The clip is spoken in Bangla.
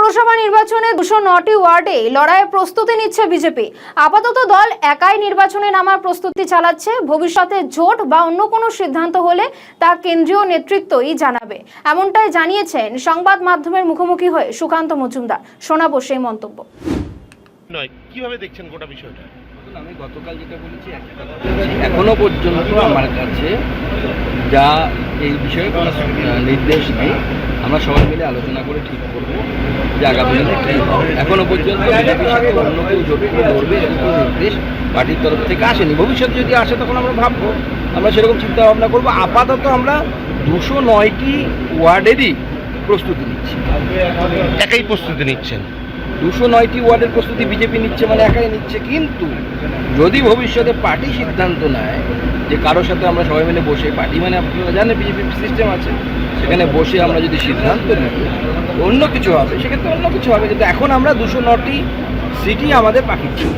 লোকসভা নির্বাচনে 209টি ওয়ার্ডে লড়াইয়ের প্রস্তুতি নিচ্ছে বিজেপি। আপাতত দল একাই নির্বাচনে নামার প্রস্তুতি চালাচ্ছে। ভবিষ্যতে জোট বা অন্য কোনো সিদ্ধান্ত হলে তা কেন্দ্রীয় নেতৃত্বই জানাবে, এমনটাই জানিয়েছেন সংবাদ মাধ্যমের মুখোমুখি হয়ে সুকান্ত মজুমদার। শোনাবো সেই মন্তব্য। কিভাবে দেখছেন গোটা বিষয়টা? আমি গতকাল যেটা বলেছি এখনো পর্যন্ত আমার কাছে যা এই বিষয়ে কোনো নির্দেশ নেই। আমরা সবাই মিলে আলোচনা করে ঠিক করবো যে আগামী দিনে কী হবে। এখনো পর্যন্ত বিজেপির সাথে অন্য কেউ জোট করবে এরকম নির্দেশ পার্টির তরফ থেকে আসেনি। ভবিষ্যতে যদি আসে তখন আমরা ভাববো, আমরা সেরকম চিন্তা ভাবনা করবো। আপাতত আমরা 209টি ওয়ার্ডেরই প্রস্তুতি নিচ্ছি। একাই প্রস্তুতি নিচ্ছেন? 209টি ওয়ার্ডের প্রস্তুতি বিজেপি নিচ্ছে, মানে একাই নিচ্ছে। কিন্তু যদি ভবিষ্যতে পার্টি সিদ্ধান্ত নেয় যে কারোর সাথে আমরা সবাই মিলে বসে, পার্টি মানে আপনারা জানেন বিজেপি সিস্টেম আছে, সেখানে বসে আমরা যদি সিদ্ধান্ত নিই অন্য কিছু হবে, সেক্ষেত্রে অন্য কিছু হবে। কিন্তু এখন আমরা 209টি সিটই আমাদের পাখির ছিল।